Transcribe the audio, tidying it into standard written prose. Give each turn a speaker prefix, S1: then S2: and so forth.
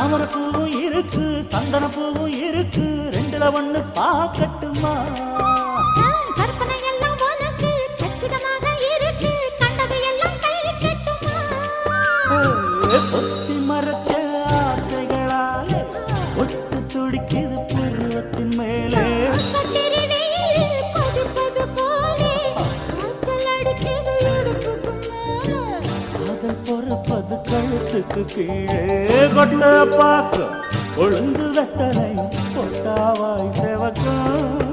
S1: தாமரப்பூவும் இருக்கு சந்தனப்பூவும் இருக்கு ரெண்டுல ஒண்ணு பாக்கட்டுமா
S2: கற்பனை எல்லாம் உனக்கு சச்சிதமாக இருக்கு கண்டது எல்லாம் கை கட்டுமா
S1: பொத்தி மறைச்ச ஆசைகளாலே ஒட்டு துடிக்குது பருவத்தின் மேலே பொறப்பது கழுத்துக்கு கீழே கொட்ட பார்க்க ஒழுங்கு வெத்தனை கொட்டாவாய் செவக்கும்